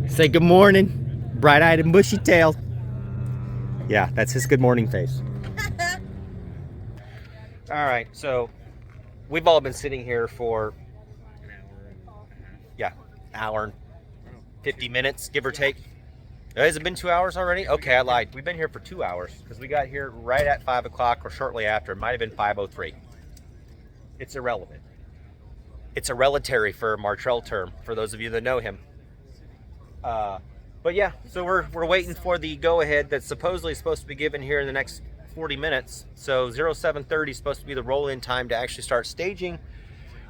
Say good morning, bright-eyed and bushy-tailed. Yeah, that's his good morning face. All right, so we've all been sitting here for hour and 50 minutes, give or take. Has it been 2 hours already? Okay, I lied. We've been here for 2 hours because we got here right at 5 o'clock or shortly after. It might have been 5:03. It's irrelevant. It's a relatory for a Martrell term, for those of you that know him. But yeah, so we're waiting for the go-ahead that's supposedly supposed to be given here in the next 40 minutes. So 0730 is supposed to be the roll-in time to actually start staging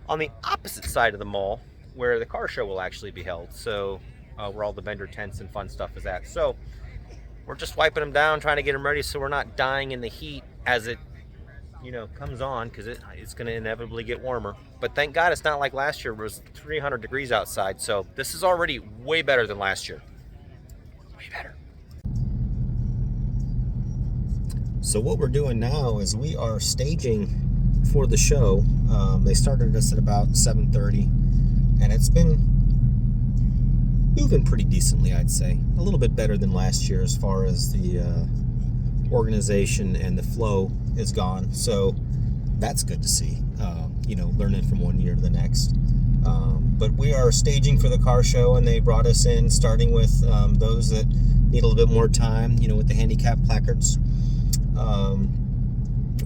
on the opposite side of the mall where the car show will actually be held. So where all the vendor tents and fun stuff is at. So we're just wiping them down, trying to get them ready so we're not dying in the heat as it comes on, because it's going to inevitably get warmer. But thank God it's not like last year where it was 300 degrees outside. So this is already way better than last year. Way better. So what we're doing now is we are staging for the show. They started us at about 7:30, and it's been moving pretty decently, I'd say. A little bit better than last year as far as the organization and the flow is gone. So that's good to see, learning from one year to the next. But we are staging for the car show, and they brought us in starting with those that need a little bit more time, with the handicap placards,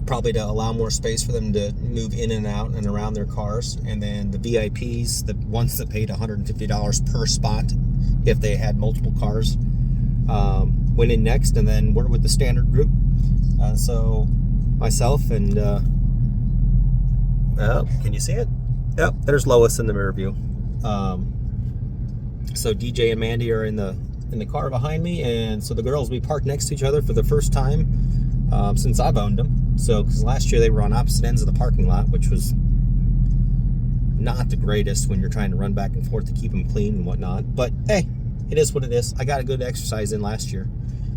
probably to allow more space for them to move in and out and around their cars. And then the VIPs, the ones that paid $150 per spot if they had multiple cars, went in next, and then we're with the standard group. So myself and can you see it? Yep, there's Lois in the rear view. So DJ and Mandy are in the car behind me, and so the girls, we parked next to each other for the first time since I've owned them. So because last year they were on opposite ends of the parking lot, which was not the greatest when you're trying to run back and forth to keep them clean and whatnot. But hey, it is what it is. I got a good exercise in last year.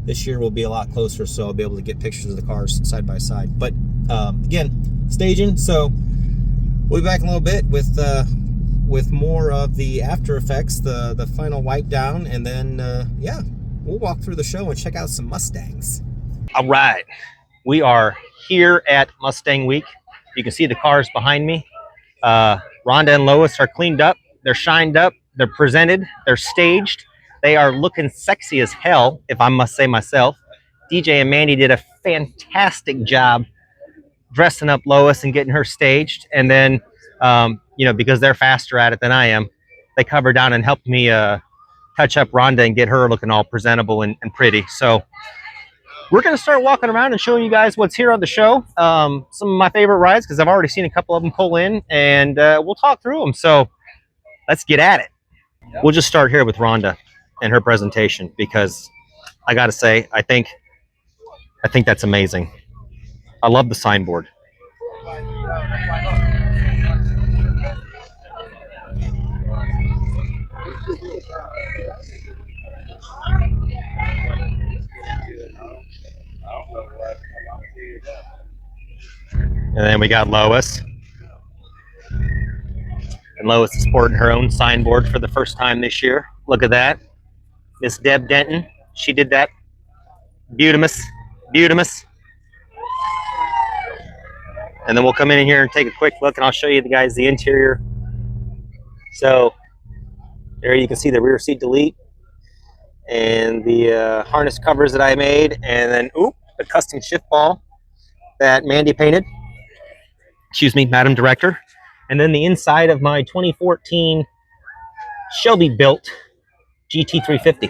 This year will be a lot closer, so I'll be able to get pictures of the cars side by side. But again, staging. So we'll be back in a little bit with more of the after effects, the final wipe down, and then we'll walk through the show and check out some Mustangs. All right, we are here at Mustang Week. You can see the cars behind me. Rhonda and Lois are cleaned up. They're shined up. They're presented. They're staged. They are looking sexy as hell, if I must say myself. DJ and Mandy did a fantastic job dressing up Lois and getting her staged. And then, because they're faster at it than I am, they covered down and helped me touch up Rhonda and get her looking all presentable and pretty. So we're going to start walking around and showing you guys what's here on the show. Some of my favorite rides, because I've already seen a couple of them pull in, and we'll talk through them. So let's get at it. We'll just start here with Rhonda and her presentation, because I got to say, I think that's amazing. I love the signboard. And then we got Lois. And Lois is sporting her own signboard for the first time this year. Look at that. Miss Deb Denton. She did that. Beautimous. And then we'll come in here and take a quick look, and I'll show you the interior. So there you can see the rear seat delete and the harness covers that I made, and then the custom shift ball that Mandy painted. Excuse me, Madam Director. And then the inside of my 2014 Shelby built GT350.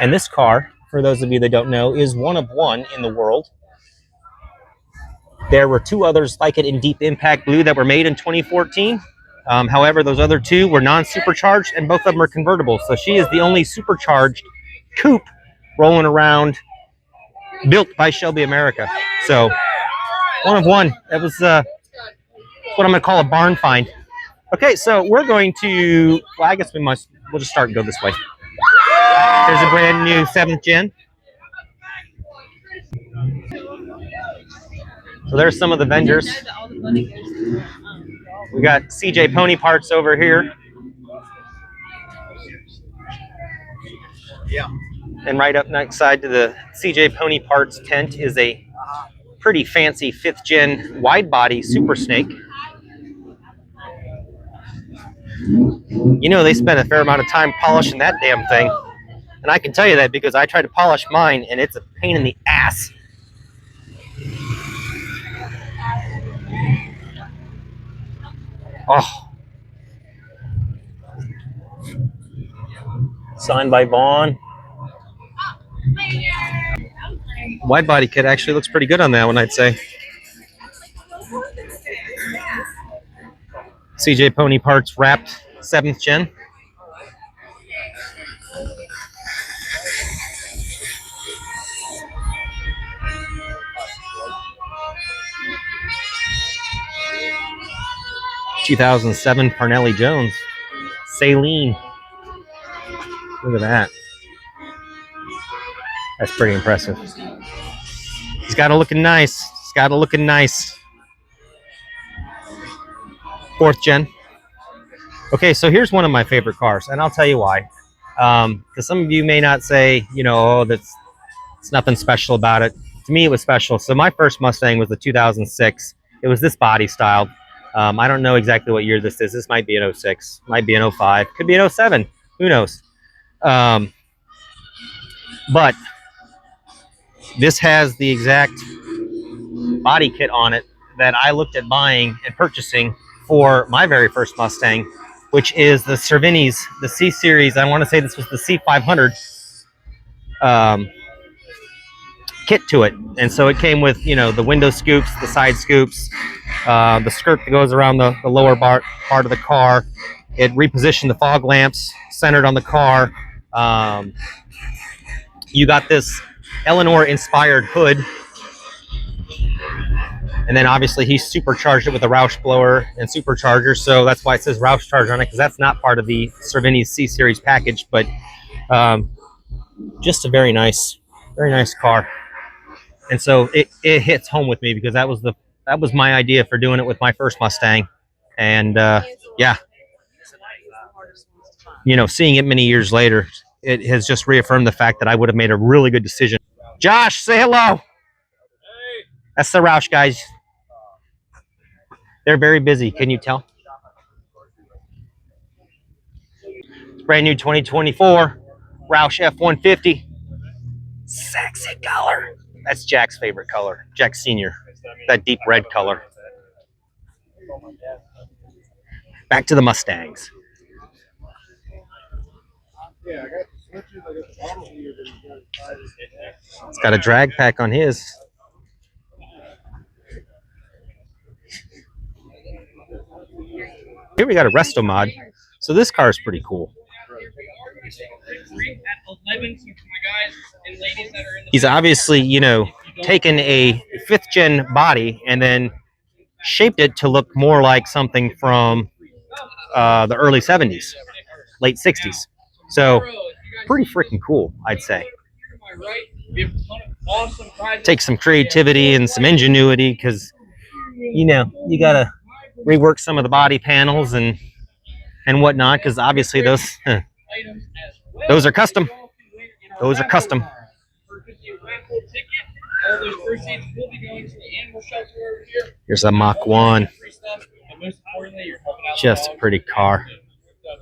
And this car, for those of you that don't know, is one of one in the world. There were two others like it in deep impact blue that were made in 2014. However, those other two were non-supercharged, and both of them are convertible. So she is the only supercharged coupe rolling around built by Shelby America. So one of one. That was what I'm going to call a barn find. Okay, so we're going to, I guess we'll just start and go this way. There's a brand new 7th gen. So there's some of the vendors. We got CJ Pony Parts over here. And right up next side to the CJ Pony Parts tent is a pretty fancy 5th gen wide body Super Snake. You know, they spent a fair amount of time polishing that damn thing. And I can tell you that because I tried to polish mine and it's a pain in the ass. Oh. Signed by Vaughn. Wide body kit actually looks pretty good on that one, I'd say. CJ Pony Parts wrapped 7th gen. (2007) Parnelli Jones. Saline. Look at that. That's pretty impressive. He's got it looking nice. He's got it looking nice. 4th gen. Okay, so here's one of my favorite cars, and I'll tell you why. Because some of you may not say, you know, oh, it's nothing special about it. To me, it was special. So my first Mustang was the 2006. It was this body style. I don't know exactly what year this is. This might be an 06, might be an 05, could be an 07. Who knows? But this has the exact body kit on it that I looked at buying and purchasing for my very first Mustang, which is the Cervini's, the C Series. I want to say this was the C500 kit to it. And so it came with, you know, the window scoops, the side scoops, the skirt that goes around the lower part of the car. It repositioned the fog lamps centered on the car. You got this Eleanor-inspired hood. And then obviously he supercharged it with a Roush blower and supercharger. So that's why it says Roush Charger on it, because that's not part of the Cervini's C Series package. But just a very nice car. And so it hits home with me because that was my idea for doing it with my first Mustang. And yeah, you know, seeing it many years later, it has just reaffirmed the fact that I would have made a really good decision. Josh, say hello. Hey. That's the Roush guys. They're very busy. Can you tell? It's brand new 2024 Roush F-150. Sexy color. That's Jack's favorite color. Jack Sr. That deep red color. Back to the Mustangs. It's got a drag pack on his. Here we got a resto mod. So this car is pretty cool. He's obviously, you know, taken a 5th gen body and then shaped it to look more like something from the early 70s, late 60s. So pretty freaking cool, I'd say. Takes some creativity and some ingenuity because, you know, you got to rework some of the body panels and whatnot, because obviously those are custom. Those are custom. Here's a Mach 1. Just a pretty car.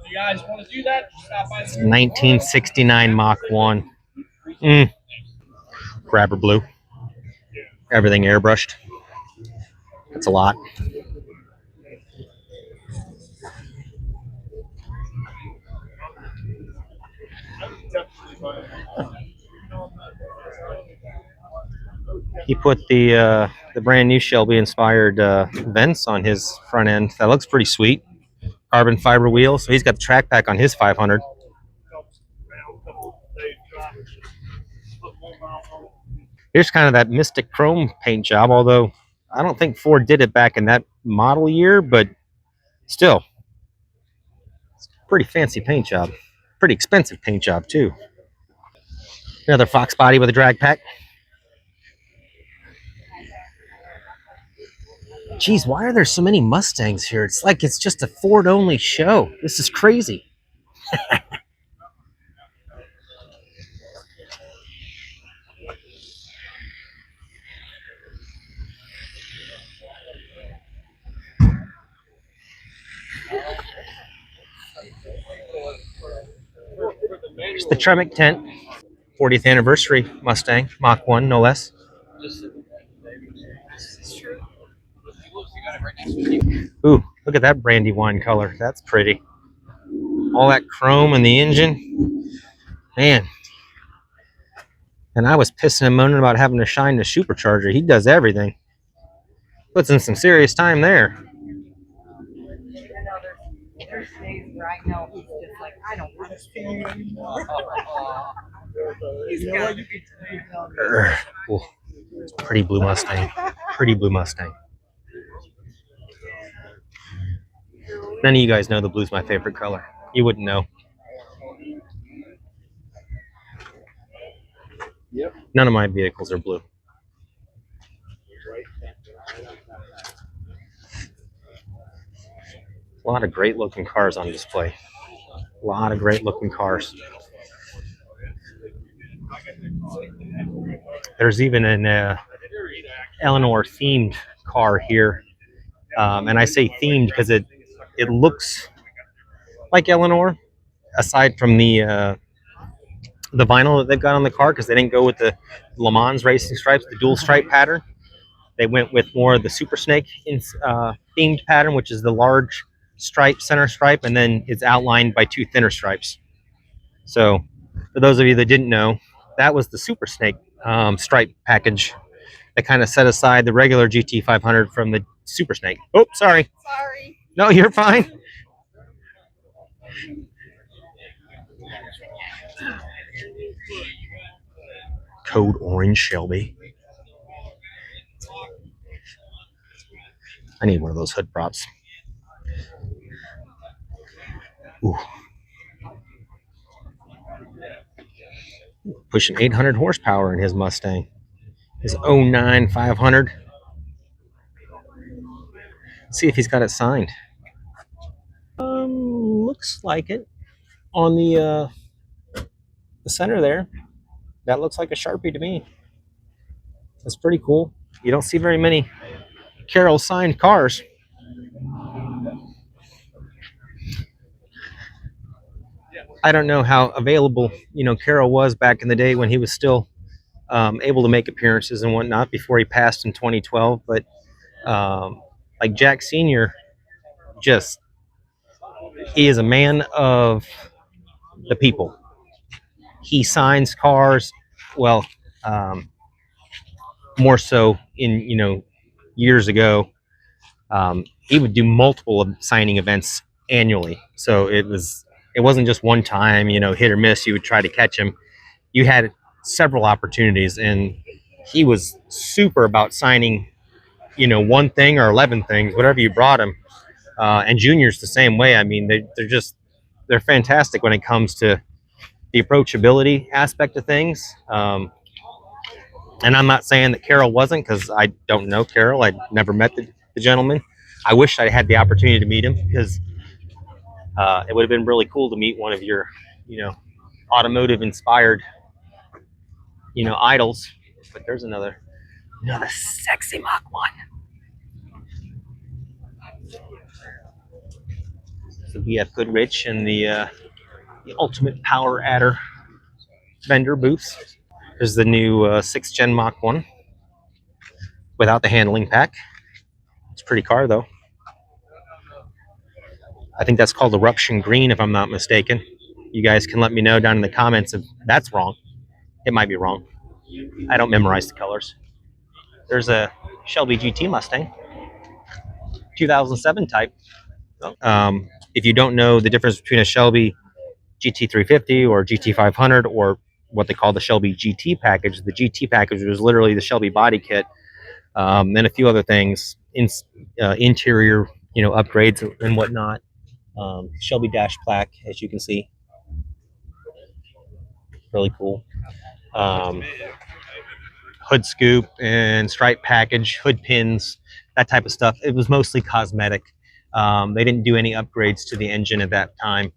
It's 1969 Mach 1. Grabber blue. Everything airbrushed. That's a lot. He put the brand new Shelby inspired vents on his front end. That looks pretty sweet. Carbon fiber wheels. So he's got the track pack on his 500. Here's kind of that Mystic Chrome paint job, although I don't think Ford did it back in that model year, but still, it's a pretty fancy paint job. Pretty expensive paint job, too. Another Fox body with a drag pack. Geez, why are there so many Mustangs here? It's like it's just a Ford-only show. This is crazy. Here's the Tremec tent. 40th anniversary Mustang, Mach 1, no less. Ooh, look at that brandy wine color. That's pretty. All that chrome in the engine. Man. And I was pissing and moaning about having to shine the supercharger. He does everything. Puts in some serious time there. There's days where I know he's just like, I don't want to stay anymore. He's got to be Ooh, pretty blue Mustang. Pretty blue Mustang. None of you guys know the blue's my favorite color. You wouldn't know. None of my vehicles are blue. A lot of great looking cars on display. A lot of great looking cars. There's even an Eleanor themed car here. And I say themed because it looks like Eleanor, aside from the vinyl that they've got on the car, because they didn't go with the Le Mans racing stripes, the dual stripe pattern. They went with more of the Super Snake themed pattern, which is the large stripe, center stripe, and then it's outlined by two thinner stripes. So for those of you that didn't know, that was the Super Snake stripe package that kind of set aside the regular GT500 from the Super Snake. Oh, sorry. Sorry. No, you're fine. Code Orange Shelby. I need one of those hood props. Ooh. Pushing 800 horsepower in his Mustang. His 09 500. See if he's got it signed. Looks like it. On the center there, that looks like a Sharpie to me. That's pretty cool. You don't see very many Carroll signed cars. I don't know how available Carroll was back in the day when he was still able to make appearances and whatnot before he passed in 2012. But like Jack Sr., just he is a man of the people. He signs cars, well, more so in years ago. He would do multiple signing events annually, so it wasn't just one time, hit or miss. You would try to catch him. You had several opportunities, and he was super about signing, one thing or 11 things, whatever you brought him. And Junior's the same way. I mean, they're fantastic when it comes to the approachability aspect of things. And I'm not saying that Carroll wasn't, because I don't know Carroll. I never met the gentleman. I wish I had the opportunity to meet him, because it would have been really cool to meet one of your, automotive inspired, idols. But there's another sexy Mach 1. So we have Goodrich and the Ultimate Power Adder vendor booths. There's the new 6th Gen Mach 1 without the handling pack. It's a pretty car, though. I think that's called Eruption Green, if I'm not mistaken. You guys can let me know down in the comments if that's wrong. It might be wrong. I don't memorize the colors. There's a Shelby GT Mustang, 2007 type. If you don't know the difference between a Shelby GT350 or GT500 or what they call the Shelby GT package, the GT package was literally the Shelby body kit, and a few other things, interior, upgrades and whatnot. Shelby dash plaque, as you can see, really cool. Hood scoop and stripe package, hood pins, that type of stuff. It was mostly cosmetic. They didn't do any upgrades to the engine at that time.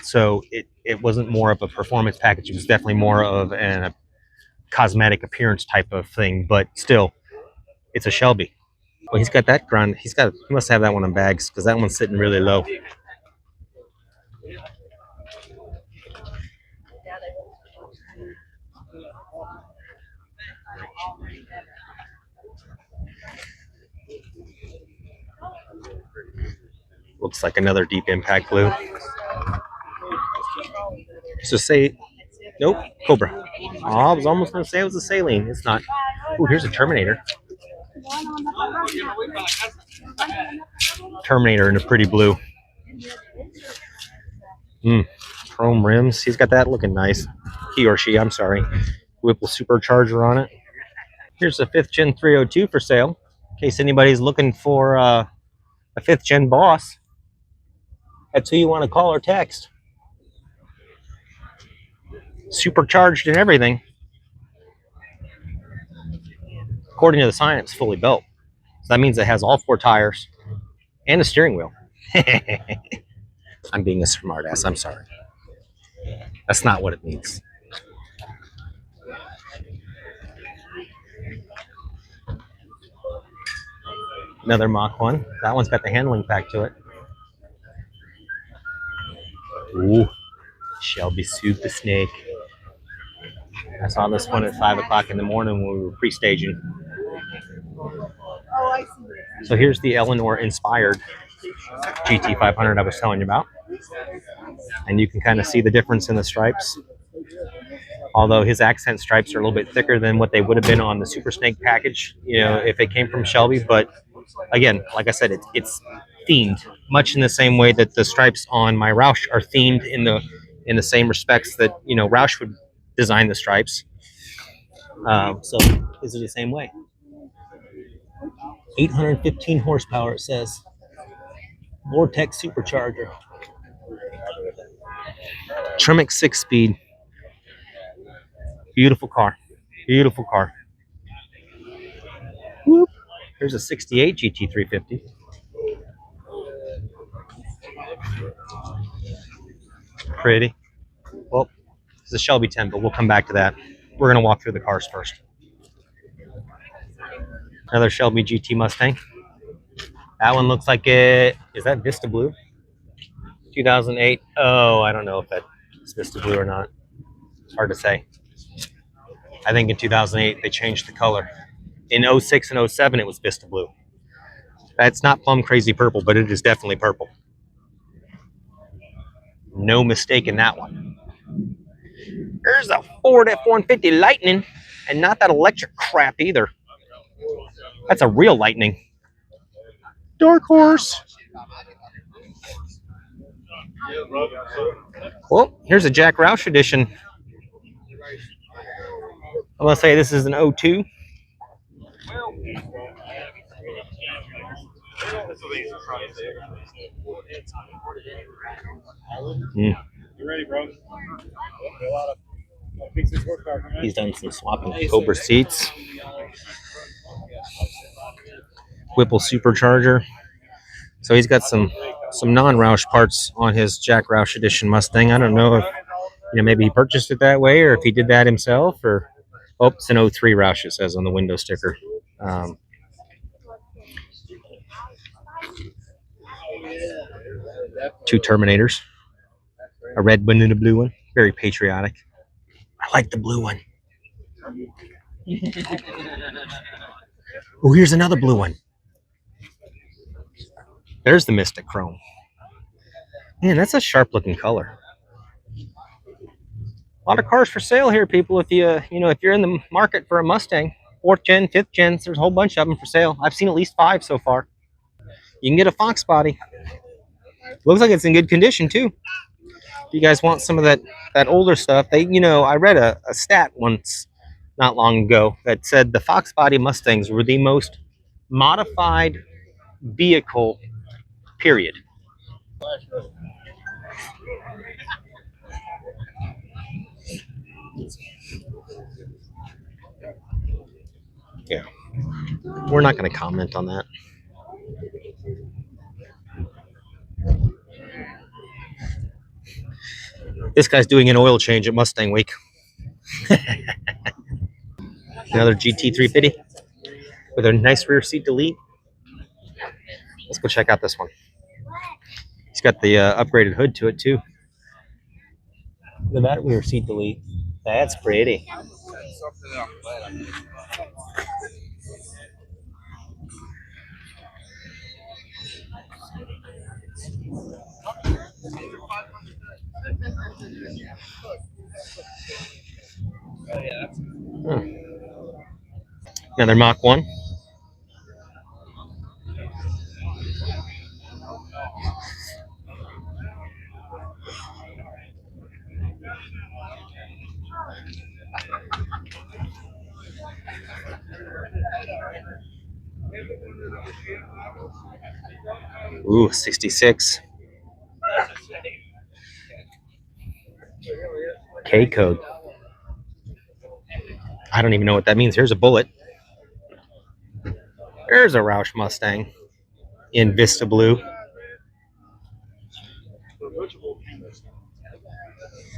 So it wasn't more of a performance package. It was definitely more of a cosmetic appearance type of thing, but still, it's a Shelby. Well, he's got that ground. He must have that one in bags, because that one's sitting really low. Looks like another deep impact blue. So say, nope, Cobra. Oh, I was almost going to say it was a saline. It's not. Oh, here's a Terminator. Terminator in a pretty blue. Chrome rims. He's got that looking nice. He or she, I'm sorry. Whipple supercharger on it. Here's a 5th Gen 302 for sale. In case anybody's looking for a 5th Gen Boss. That's who you want to call or text. Supercharged and everything. According to the sign, it's fully built. So that means it has all 4 tires and a steering wheel. I'm being a smartass. I'm sorry. That's not what it means. Another Mach 1. That one's got the handling pack to it. Ooh, Shelby Super Snake. I saw this one at 5 o'clock in the morning when we were pre-staging. So here's the Eleanor inspired GT500 I was telling you about. And you can kind of see the difference in the stripes. Although his accent stripes are a little bit thicker than what they would have been on the Super Snake package, you know, if it came from Shelby. But again, like I said, it's themed much in the same way that the stripes on my Roush are themed in the same respects that, you know, Roush would design the stripes. So is it the same way? 815 horsepower, it says. Vortex supercharger. Tremec 6-speed. Beautiful car. Beautiful car. Whoop. Here's a 68 GT350. Pretty. Well, it's a Shelby 10, but we'll come back to that. We're going to walk through the cars first. Another Shelby GT Mustang. That one looks like it. Is that Vista Blue? 2008. Oh, I don't know if that's Vista Blue or not. It's hard to say. I think in 2008 they changed the color. In 06 and 07 it was Vista Blue. That's not plum crazy purple, but it is definitely purple. No mistake in that one. There's a Ford F-150 Lightning, and not that electric crap either. That's a real Lightning. Dark Horse. Well, here's a Jack Roush edition. I'm going to say this is an 02. He's done some swapping Cobra seats. Whipple supercharger. So he's got some non-Roush parts on his Jack Roush edition Mustang. I don't know if, you know, maybe he purchased it that way or if he did that himself, or oh, it's an 03 Roush, it says on the window sticker. Two Terminators, a red one and a blue one. Very patriotic. I like the blue one. Oh, here's another blue one. There's the Mystic Chrome. Man, that's a sharp looking color. A lot of cars for sale here, people. If if you're in the market for a Mustang, 4th gen, 5th gens, there's a whole bunch of them for sale. I've seen at least 5 so far. You can get a Fox body. Looks like it's in good condition too. If you guys want some of that older stuff, I read a stat once not long ago that said the Fox body Mustangs were the most modified vehicle, period. Yeah, we're not going to comment on that. This guy's doing an oil change at Mustang Week. Another GT350 with a nice rear seat delete. Let's go check out this one. He's got the upgraded hood to it too. Look at that rear seat delete. That's pretty. Hmm. Another Mach 1. Ooh, 66. K code. I don't even know what that means. Here's a bullet. There's a Roush Mustang in Vista Blue.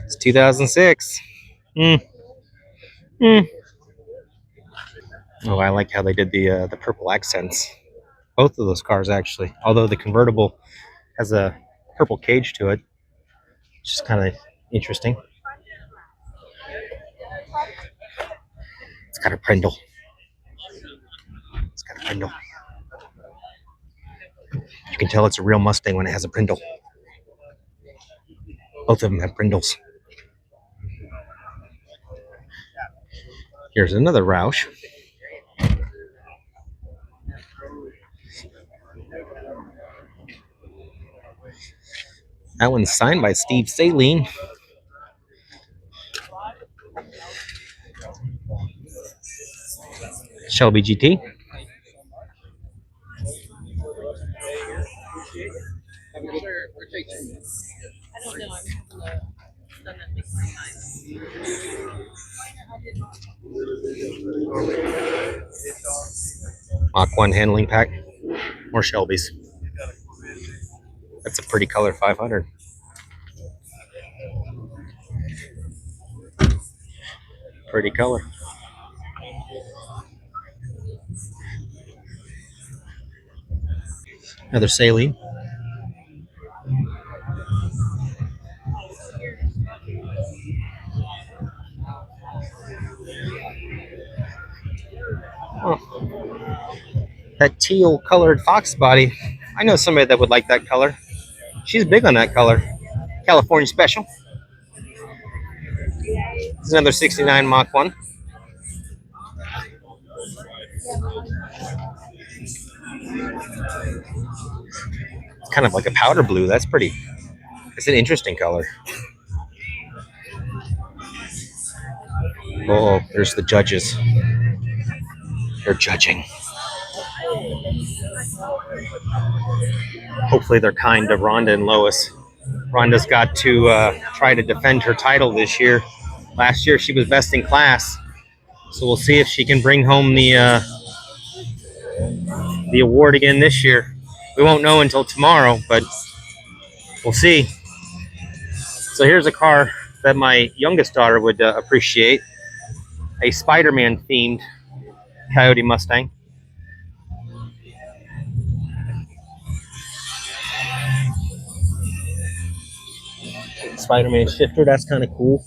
It's 2006. Mm. Mm. Oh, I like how they did the purple accents. Both of those cars, actually. Although the convertible has a purple cage to it, which is kind of interesting. It's got a Prindle. It's got a Prindle. You can tell it's a real Mustang when it has a Prindle. Both of them have Prindles. Here's another Roush. That one's signed by Steve Saleen. Shelby GT. Mach 1 handling pack. More Shelbys. That's a pretty color 500. Pretty color. Another Saleen. Oh, that teal colored Fox body. I know somebody that would like that color. She's big on that color. California Special. It's another 69 Mach 1. It's kind of like a powder blue. That's pretty. It's an interesting color. Oh, there's the judges. They're judging. Hopefully they're kind to Rhonda and Lois. Rhonda's got to try to defend her title this year. Last year she was best in class, so we'll see if she can bring home the award again this year. We won't know until tomorrow, but we'll see. So here's a car that my youngest daughter would appreciate: a Spider-Man themed Coyote Mustang. Spider-Man shifter, that's kind of cool.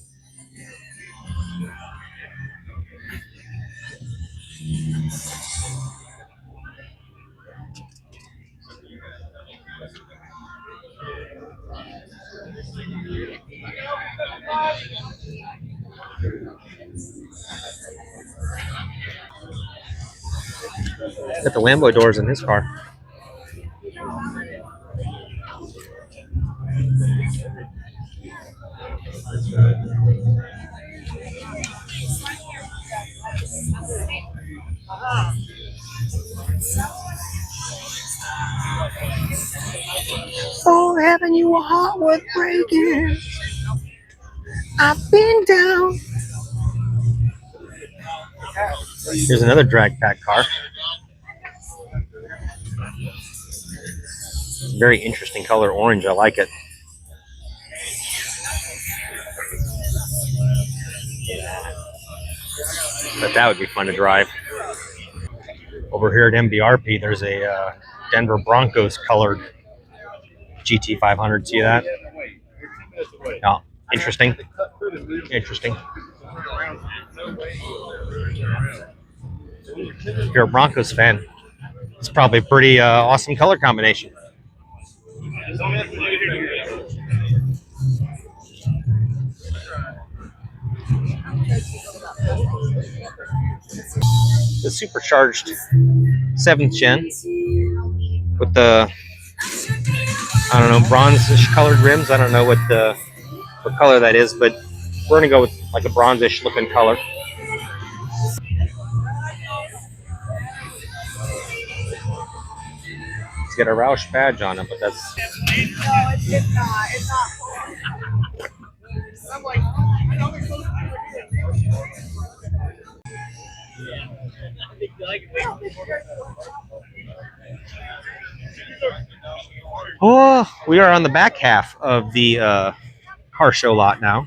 Got the Lambo doors in his car. Oh, having you a heart worth breaking. I've been down. Here's another drag pack car. Very interesting color, orange. I like it. But that would be fun to drive. Over here at MBRP, there's a Denver Broncos colored GT 500. See that? Yeah, interesting. Interesting. If you're a Broncos fan, it's probably a pretty awesome color combination. The supercharged 7th gen with the, I don't know, bronze-ish colored rims. I don't know what color that is, but we're gonna go with like a bronzish looking color. It's got a Roush badge on it, but that's. No, it's not. It's not. I'm like, I know they're supposed Oh, we are on the back half of the car show lot now.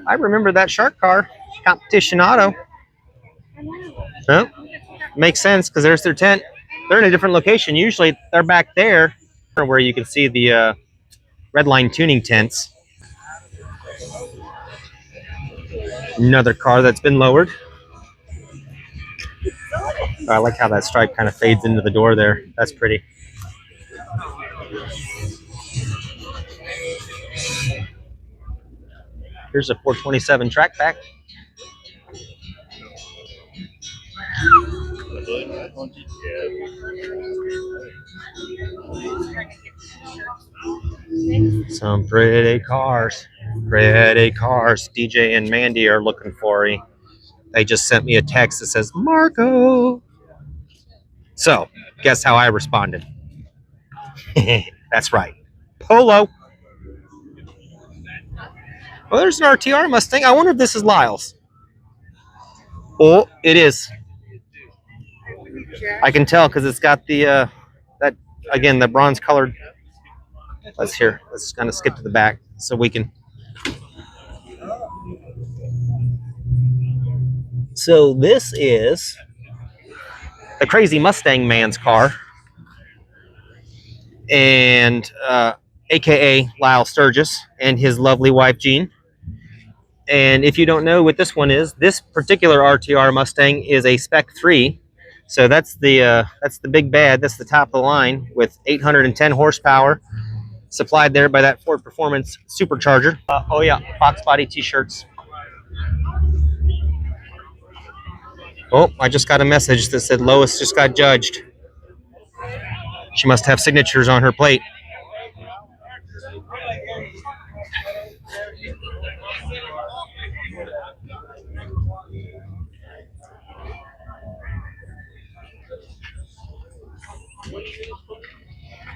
I remember that shark car, Competition Auto. Huh? Makes sense because there's their tent. They're in a different location. Usually they're back there where you can see the red line tuning tents. Another car that's been lowered. I like how that stripe kind of fades into the door there. That's pretty. Here's a 427 track pack. Some pretty cars. Pretty cars. DJ and Mandy are looking for me. They just sent me a text that says, Marco. So, guess how I responded? That's right. Polo. Well, there's an RTR Mustang. I wonder if this is Lyle's. Oh, it is. I can tell because it's got the that again the bronze colored. Let's kind of skip to the back so we can. So this is the crazy Mustang man's car, and AKA Lyle Sturgis and his lovely wife Jean. And if you don't know what this one is, this particular RTR Mustang is a Spec 3. So that's the big bad. That's the top of the line with 810 horsepower, supplied there by that Ford Performance supercharger. Oh yeah, Fox Body T-shirts. Oh, I just got a message that said Lois just got judged. She must have signatures on her plate.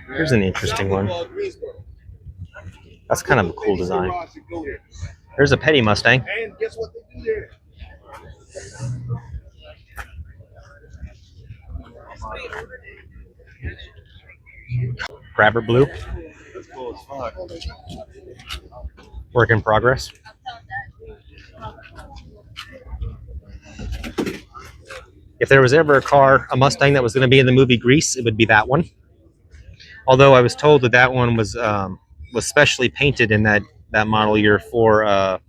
Here's an interesting one. That's kind of a cool design. There's a Petty Mustang. And guess what they do there? Grabber blue. Work in progress. If there was ever a Mustang that was going to be in the movie Grease, it would be that one. Although I was told that one was specially painted in that model year for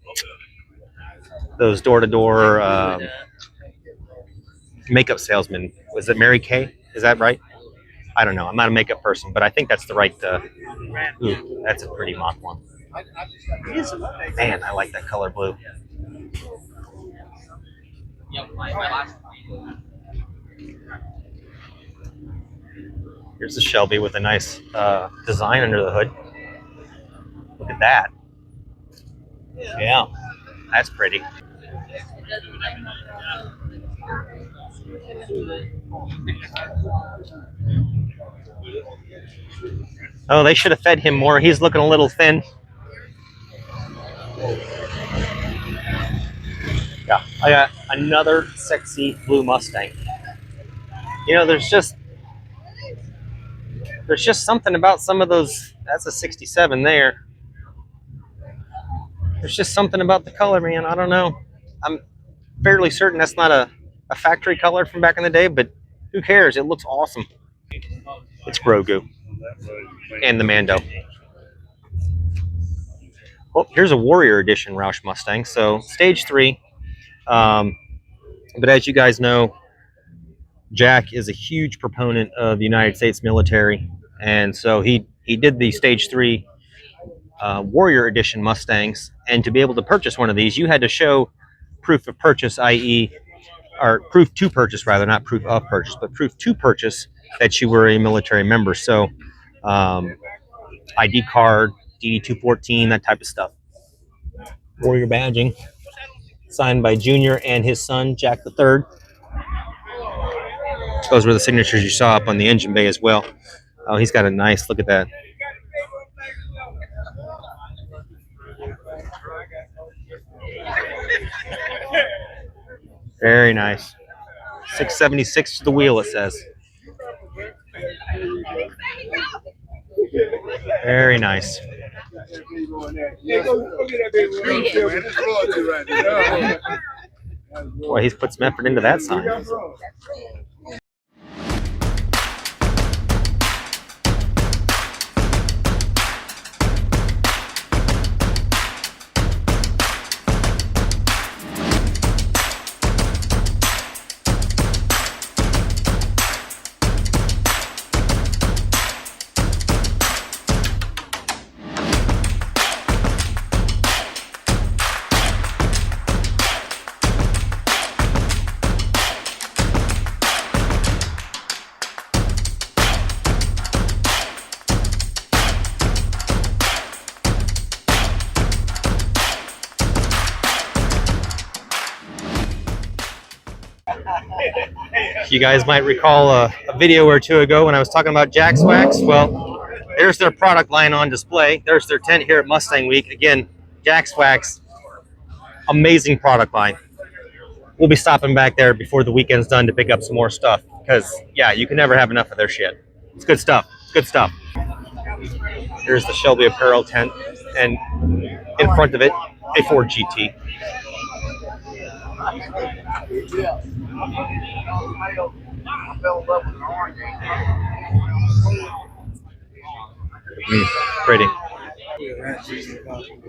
those door-to-door makeup salesmen. Was it Mary Kay? Is that right? I don't know. I'm not a makeup person, but I think that's the right. Ooh, that's a pretty mock one. Man, I like that color blue. Here's the Shelby with a nice design under the hood. Look at that. Yeah, that's pretty. Oh, they should have fed him more. He's looking a little thin. Yeah, I got another sexy blue Mustang. You know, there's just something about some of those. That's a 67 there. There's just something about the color, man. I don't know. I'm fairly certain that's not a factory color from back in the day, but who cares? It looks awesome. It's Grogu and the Mando. Oh, here's a Warrior Edition Roush Mustang. So stage 3, But as you guys know, Jack is a huge proponent of the United States military, and so he did the Stage 3 Warrior Edition Mustangs. And to be able to purchase one of these, you had to show proof of purchase, i.e., or proof to purchase rather, not proof of purchase, but proof to purchase that you were a military member. So, ID card, DD 214, that type of stuff. Warrior badging, signed by Junior and his son, Jack the Third. Those were the signatures you saw up on the engine bay as well. Oh, he's got a nice, look at that. Very nice. 676 to the wheel, it says. Very nice. Boy, he's put some effort into that sign. You guys might recall a video or two ago when I was talking about Jack's Wax. Well, there's their product line on display. There's their tent here at Mustang Week. Again, Jack's Wax, amazing product line. We'll be stopping back there before the weekend's done to pick up some more stuff because, yeah, you can never have enough of their shit. It's good stuff. Good stuff. Here's the Shelby Apparel tent, and in front of it, a Ford GT. Pretty.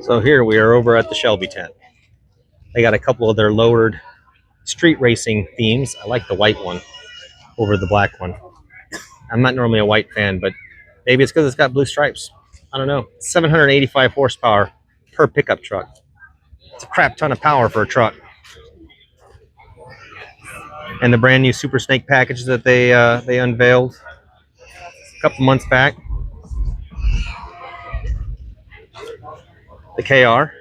So here we are over at the Shelby tent. They got a couple of their lowered street racing themes. I like the white one over the black one. I'm not normally a white fan, but maybe it's because it's got blue stripes. I don't know. 785 horsepower per pickup truck. It's a crap ton of power for a truck. And the brand new Super Snake package that they unveiled a couple months back. The KR.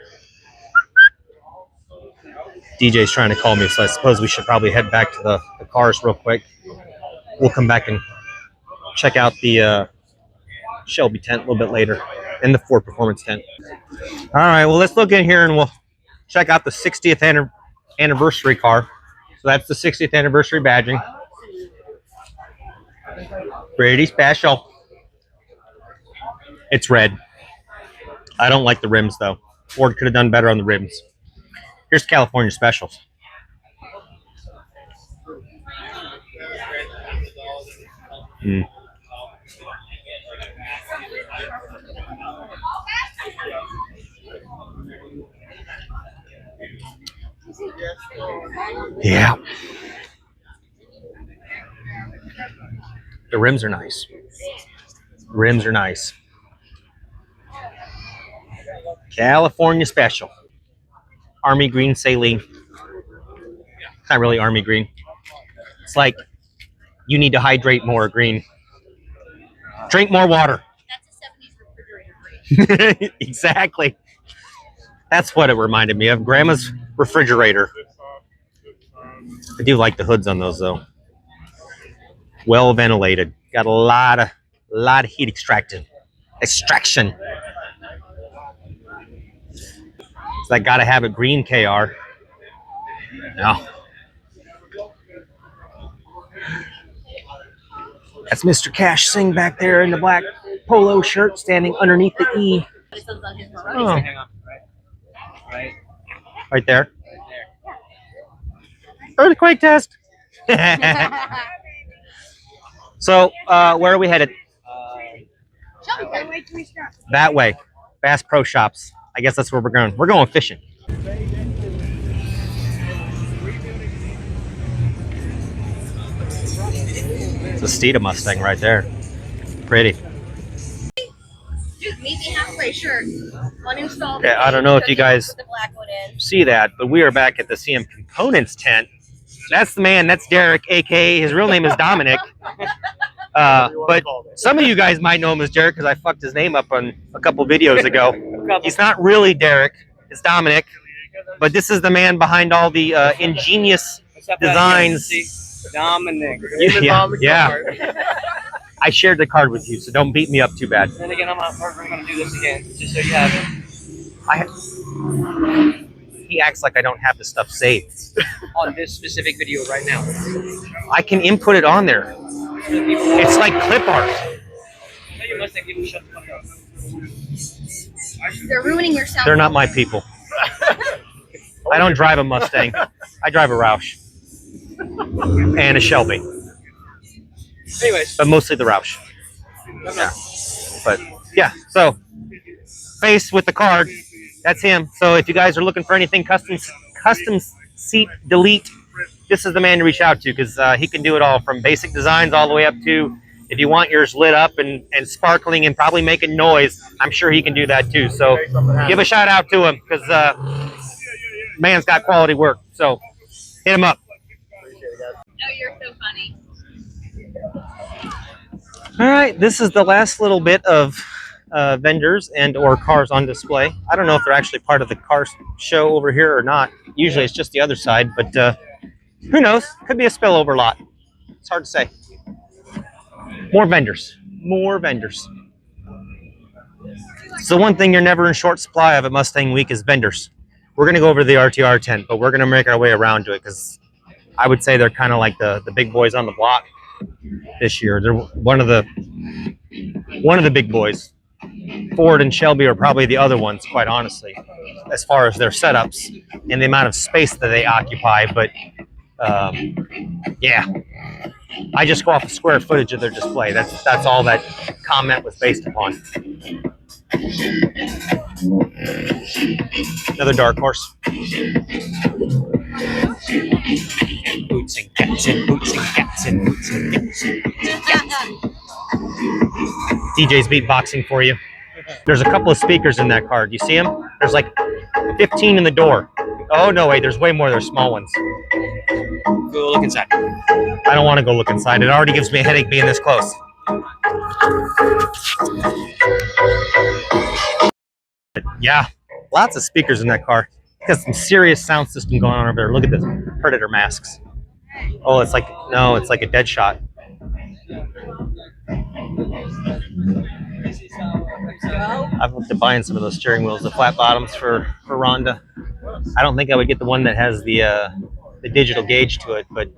DJ's trying to call me, so I suppose we should probably head back to the cars real quick. We'll come back and check out the Shelby tent a little bit later, and the Ford Performance tent. All right, well, let's look in here and we'll check out the 60th anniversary car. So that's the 60th anniversary badging. Pretty special. It's red. I don't like the rims, though. Ford could have done better on the rims. Here's California Specials. Yeah. The rims are nice. The rims are nice. California Special. Army green saline. It's not really army green. It's like you need to hydrate more green. Drink more water. That's a 70s refrigerator green. Exactly. That's what it reminded me of. Grandma's refrigerator. I do like the hoods on those though. Well ventilated. Got a lot of heat extraction. So I gotta have a green KR. No. That's Mr. Cash Singh back there in the black polo shirt standing underneath the E. Oh. Right there. Earthquake test. So, where are we headed? That way. Bass Pro Shops. I guess that's where we're going. We're going fishing. It's a Steeda Mustang right there. Pretty. Dude, meet me halfway, sure. Uninstall. Yeah, I don't know if you guys Put the black one in. see that, but we are back at the CM Components tent. That's the man. That's Derek, aka his real name is Dominic. But some of you guys might know him as Derek because I fucked his name up on a couple videos ago. He's not really Derek. It's Dominic. But this is the man behind all the ingenious designs. Dominic. Yeah. I shared the card with you, so don't beat me up too bad. And again, I'm going to do this again, just so you have it. He acts like I don't have the stuff saved. On this specific video right now. I can input it on there. It's like clip art. You must have given shut the fuck up. They're ruining your sound. They're not my people. I don't drive a Mustang. I drive a Roush. And a Shelby. Anyways. But mostly the Roush. Yeah. But yeah, so face with the card. That's him. So if you guys are looking for anything custom seat delete, this is the man to reach out to because he can do it all from basic designs all the way up to if you want yours lit up and sparkling and probably making noise. I'm sure he can do that too. So give a shout out to him because man's got quality work. So hit him up. Oh, you're so funny. All right, this is the last little bit of vendors and or cars on display. I don't know if they're actually part of the car show over here or not. Usually it's just the other side, but who knows? Could be a spillover lot. It's hard to say. More vendors. More vendors. So one thing you're never in short supply of at Mustang Week is vendors. We're going to go over to the RTR tent, but we're going to make our way around to it because I would say they're kind of like the big boys on the block this year. They're one of the big boys. Ford and Shelby are probably the other ones, quite honestly, as far as their setups and the amount of space that they occupy. But yeah, I just go off of square footage of their display. That's all that comment was based upon. Another dark horse. Boots and cats and boots and cats and boots and cats and boots and cats. DJ's beatboxing for you. There's a couple of speakers in that car. Do you see them? There's like 15 in the door. Oh, no, wait, there's way more. There's small ones. Go look inside. I don't want to go look inside. It already gives me a headache being this close. But yeah, lots of speakers in that car. Got some serious sound system going on over there. Look at this. Predator masks. Oh, it's like, no, it's like a dead shot. I've looked at buying some of those steering wheels, the flat bottoms for Rhonda. I don't think I would get the one that has the digital gauge to it, but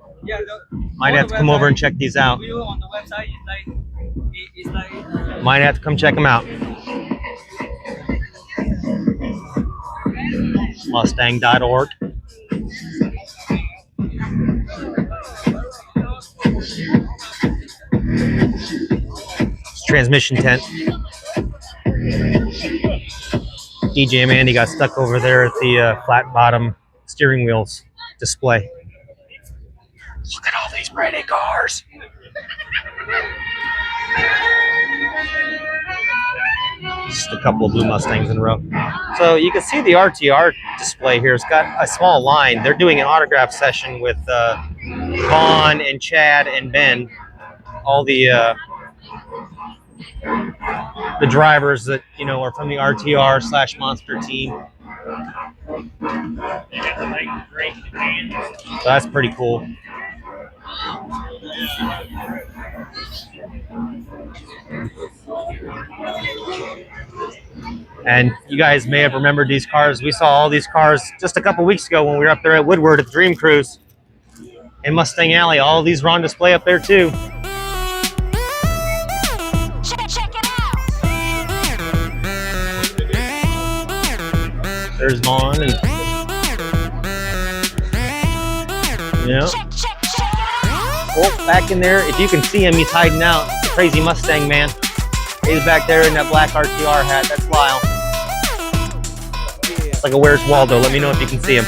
might have to come over and check these out. Might have to come check them out. Mustang.org. Transmission tent. DJ Mandy got stuck over there at the flat bottom steering wheels display. Look at all these pretty cars. Just a couple of blue Mustangs in a row. So you can see the RTR display here. It's got a small line. They're doing an autograph session with Vaughn and Chad and Ben. All the drivers that, you know, are from the RTR/Monster team. So that's pretty cool. And you guys may have remembered these cars. We saw all these cars just a couple weeks ago when we were up there at Woodward at the Dream Cruise in Mustang Alley. All of these were on display up there too. Check it out. There's Vaughn and yeah. Wolf back in there. If you can see him, he's hiding out. The crazy Mustang man. He's back there in that black RTR hat. That's Lyle. It's like a Where's Waldo. Let me know if you can see him.